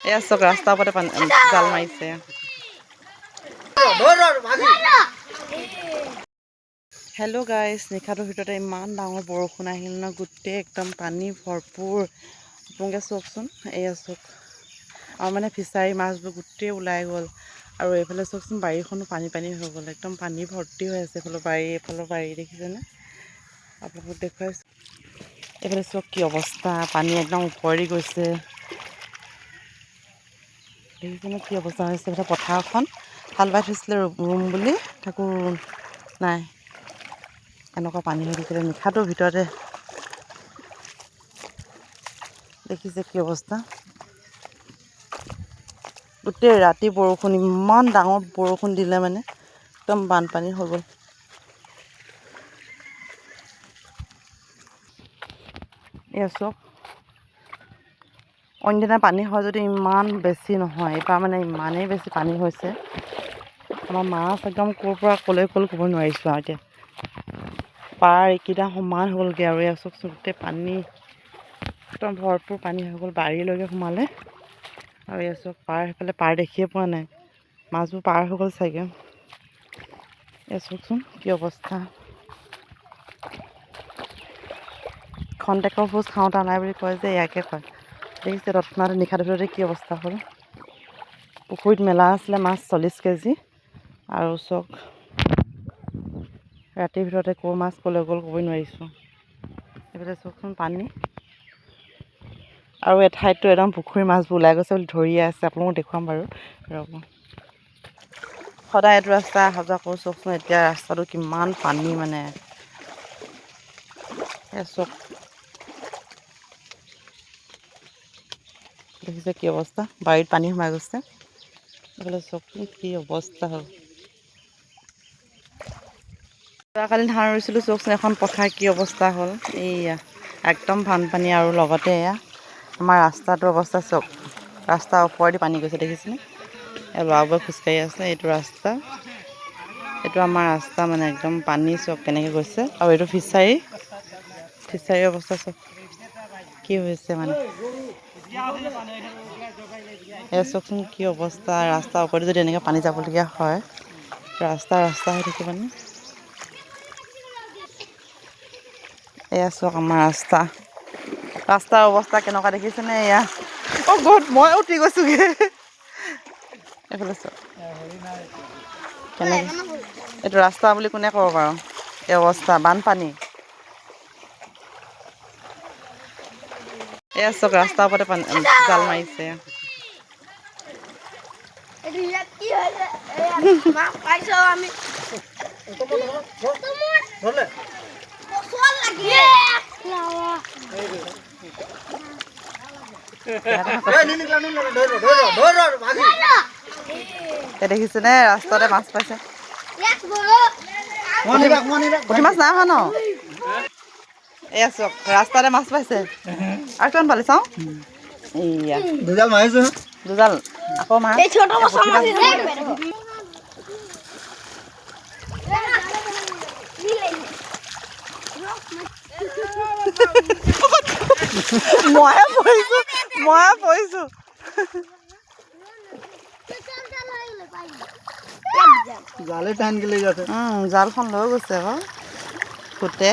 এয়া চক ৰাস্তাৰ ওপৰতে জাল মাৰিছে। হেল্ল' গাইজ, নিশাটোৰ ভিতৰতে ইমান ডাঙৰ বৰষুণ আহিল ন, গোটেই একদম পানী ভৰপূৰ। আপোনালোকে চাওকচোন, এয়া চাওক। আৰু মানে ফিছাৰী মাছবোৰ গোটেই ওলাই গ'ল। আৰু এইফালে চাওকচোন, বাৰীখনো পানী পানী হৈ গ'ল, একদম পানী ভৰ্তি হৈ আছে। এইফালৰ বাৰী দেখিছেনে? আপোনালোকক দেখুৱাইছোঁ। এইফালে চাওক কি অৱস্থা, পানী একদম ওপৰি গৈছে। দেখিছেনে কি অৱস্থা হৈছে? এইফালে পথাৰখন হাল বাই থৈছিলে ৰুম বুলি, তাকো নাই। এনেকুৱা পানী হৈ থাকিলে নিশাটোৰ ভিতৰতে। দেখিছে কি অৱস্থা? গোটেই ৰাতি বৰষুণ, ইমান ডাঙৰ বৰষুণ দিলে মানে একদম বানপানী হৈ গ'ল। এয়া চাওক, অন্যদিনা পানী হয় যদি ইমান বেছি নহয়, এইবাৰ মানে ইমানেই বেছি পানী হৈছে। আমাৰ মাছ একদম ক'ৰ পৰা ক'লৈ গ'ল ক'ব নোৱাৰিছোঁ আৰু এতিয়া। পাৰ এইকেইটা সমান হ'লগৈ আৰু এয়া চাওকচোন, গোটেই পানী একদম ভৰপূৰ পানী হৈ গ'ল, বাৰীলৈকে সোমালে। আৰু এয়া চাওক, সেইফালে পাৰ দেখিয়ে পোৱা নাই, মাছবোৰ পাৰ হৈ গ'ল চাগে। এয়া চাওকচোন কি অৱস্থা। খন্তেকৰ ভোজ খাওঁতা নাই বুলি কয় যে, ইয়াকে কয়। দেখিছে তৎক্ষণাতে নিশাটোৰ ভিতৰতে কি অৱস্থা হ'ল। পুখুৰীত মেলা আছিলে মাছ 40 কেজি। আৰু চাওক, ৰাতিৰ ভিতৰতে ক'ৰ মাছ ক'লৈ গ'ল ক'বই নোৱাৰিছোঁ। এইফালে চাওকচোন পানী। আৰু এঠাইততো একদম পুখুৰীৰ মাছবোৰ ওলাই গৈছে বুলি ধৰিয়ে আছে। আপোনালোকক দেখুৱাম বাৰু, ৰ'ব। সদায় এইটো ৰাস্তা অহা যোৱা কৰোঁ, চাওকচোন এতিয়া ৰাস্তাটো কিমান পানী মানে। চাওক, দেখিছে কি অৱস্থা, বাৰীত পানী সোমাই গৈছে। এইফালে চাওকচোন কি অৱস্থা হ'ল। যোৱাকালি ধান ৰুইছিলোঁ, চাওকচোন এখন পথাৰ কি অৱস্থা হ'ল। এইয়া একদম বানপানী, আৰু লগতে এয়া আমাৰ ৰাস্তাটোৰ অৱস্থা চাওক। ৰাস্তাৰ ওপৰেদি পানী গৈছে দেখিছেনে? এই ল'ৰাবোৰে খোজকাঢ়ি আছে, এইটো ৰাস্তা। এইটো আমাৰ ৰাস্তা মানে, একদম পানী চাওক কেনেকৈ গৈছে। আৰু এইটো ফিছাৰীৰ অৱস্থা চাওক কি হৈছে মানে। এয়া চাওকচোন কি অৱস্থা, ৰাস্তাৰ ওপৰেদি যদি এনেকৈ পানী যাবলগীয়া হয়, ৰাস্তা হৈ থাকিবনে? এয়া চাওক আমাৰ ৰাস্তাৰ অৱস্থা কেনেকুৱা দেখিছেনে? এয়া গ'ত মই উঠি গৈছোঁগৈ। এইফালে চাওক কেনেকৈ, এইটো ৰাস্তা বুলি কোনে ক'ব বাৰু? এই অৱস্থা, বানপানী। এয়া চাওক, ৰাস্তাৰ ওপৰতে জাল মাৰিছে। দেখিছেনে ৰাস্তাতে মাছ পাইছে। পুঠি মাছ নাই অহা ন? এয়া চাওক, ৰাস্তাতে মাছ পাইছে। আৰু কিমান পালে চাওঁ। এইয়া দুজাল মাৰিছো, দুজাল আকৌ মাছ। ময়ে পৰিছো। জালখন লৈ গৈছে আকৌ ফুটে।